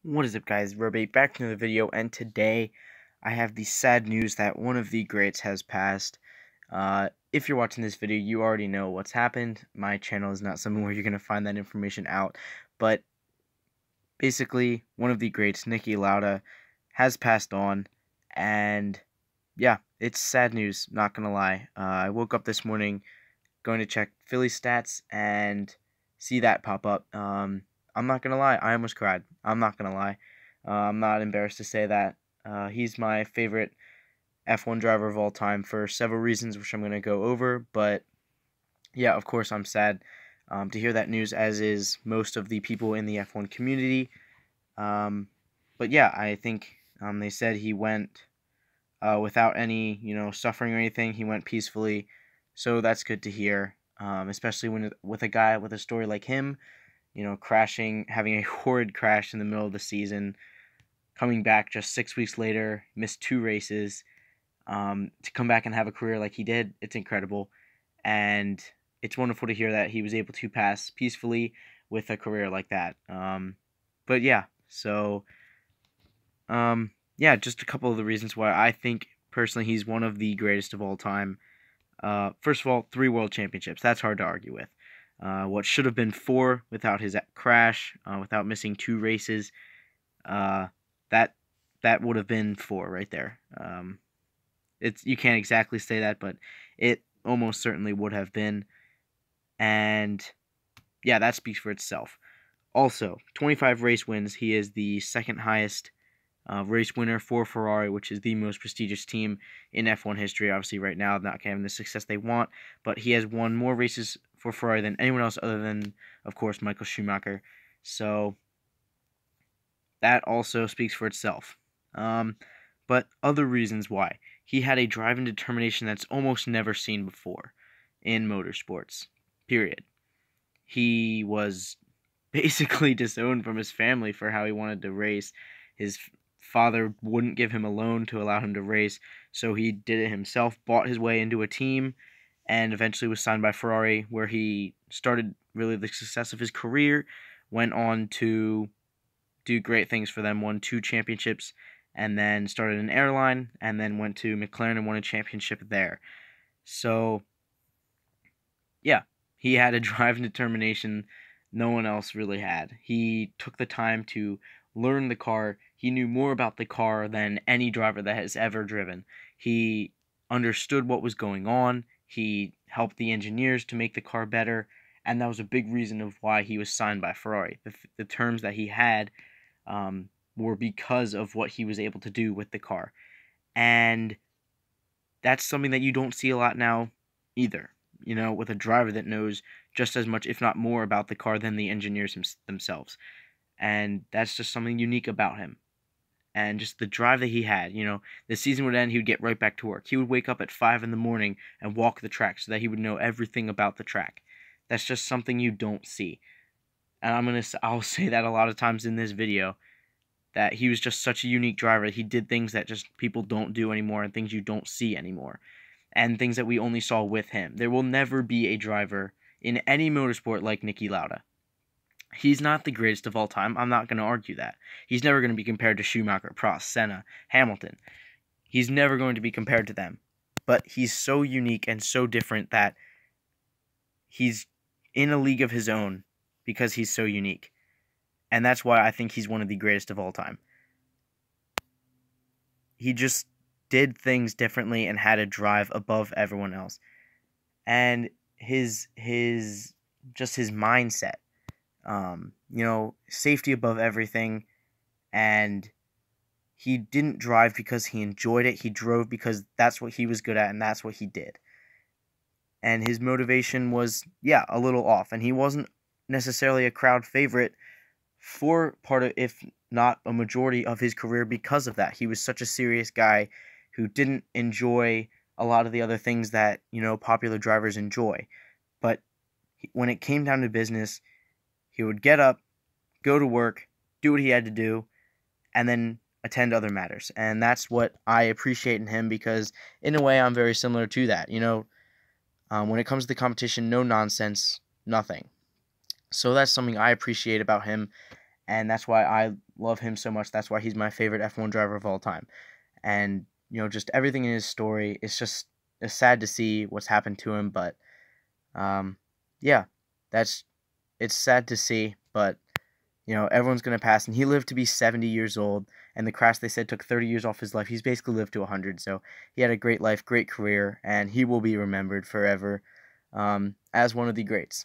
What is up, guys? Robate back to the video, and today I have the sad news that one of the greats has passed. If you're watching this video, you already know what's happened. My channel is not somewhere where you're going to find that information out, but basically, one of the greats, Niki Lauda, has passed on, and yeah, it's sad news, not going to lie. I woke up this morning going to check Philly stats and see that pop up. I'm not gonna lie, I almost cried. I'm not gonna lie. I'm not embarrassed to say that. He's my favorite F1 driver of all time for several reasons, which I'm gonna go over. But yeah, of course, I'm sad to hear that news, as is most of the people in the F1 community. But yeah, I think they said he went without any, suffering or anything. He went peacefully, so that's good to hear. Especially when with a guy with a story like him, crashing, having a horrid crash in the middle of the season, coming back just 6 weeks later, missed 2 races, to come back and have a career like he did. It's incredible, and it's wonderful to hear that he was able to pass peacefully with a career like that. But yeah, so yeah, just a couple of the reasons why I think personally he's one of the greatest of all time. First of all, 3 world championships. That's hard to argue with. What should have been 4 without his crash, without missing 2 races, that would have been 4 right there. You can't exactly say that, but it almost certainly would have been. And yeah, that speaks for itself. Also, 25 race wins. He is the second highest race winner for Ferrari, which is the most prestigious team in F1 history. Obviously, right now, not having the success they want, but he has won more races for Ferrari than anyone else other than, of course, Michael Schumacher. So that also speaks for itself. But other reasons why. He had a drive and determination that's almost never seen before in motorsports, period. He was basically disowned from his family for how he wanted to race. His father wouldn't give him a loan to allow him to race, so he did it himself, bought his way into a team, and eventually was signed by Ferrari, where he started really the success of his career, went on to do great things for them, won 2 championships, and then started an airline, and then went to McLaren and won a championship there. So, yeah, he had a drive and determination no one else really had. He took the time to learn the car. He knew more about the car than any driver that has ever driven. He understood what was going on. He helped the engineers to make the car better, and that was a big reason of why he was signed by Ferrari. The terms that he had were because of what he was able to do with the car. And that's something that you don't see a lot now either, with a driver that knows just as much, if not more, about the car than the engineers themselves. And that's just something unique about him. And just the drive that he had, the season would end, he would get right back to work. He would wake up at 5 in the morning and walk the track so that he would know everything about the track. That's just something you don't see. And I'll say that a lot of times in this video, that he was just such a unique driver. He did things that just people don't do anymore, and things you don't see anymore, and things that we only saw with him. There will never be a driver in any motorsport like Niki Lauda. He's not the greatest of all time. I'm not going to argue that. He's never going to be compared to Schumacher, Prost, Senna, Hamilton. He's never going to be compared to them. But he's so unique and so different that he's in a league of his own because he's so unique. And that's why I think he's one of the greatest of all time. He just did things differently and had a drive above everyone else. And his mindset, safety above everything. And he didn't drive because he enjoyed it. He drove because that's what he was good at, and that's what he did. And his motivation was, a little off. And he wasn't necessarily a crowd favorite for part of, if not a majority of his career, because of that. He was such a serious guy who didn't enjoy a lot of the other things that, popular drivers enjoy. But when it came down to business, he would get up, go to work, do what he had to do, and then attend other matters. And that's what I appreciate in him, because in a way I'm very similar to that. When it comes to the competition, no nonsense, nothing. So that's something I appreciate about him, and that's why I love him so much. That's why he's my favorite F1 driver of all time. And, just everything in his story, it's sad to see what's happened to him, but yeah, it's sad to see, but everyone's going to pass, and he lived to be 70 years old, and the crash, they said, took 30 years off his life. He's basically lived to 100, so he had a great life, great career, and he will be remembered forever as one of the greats.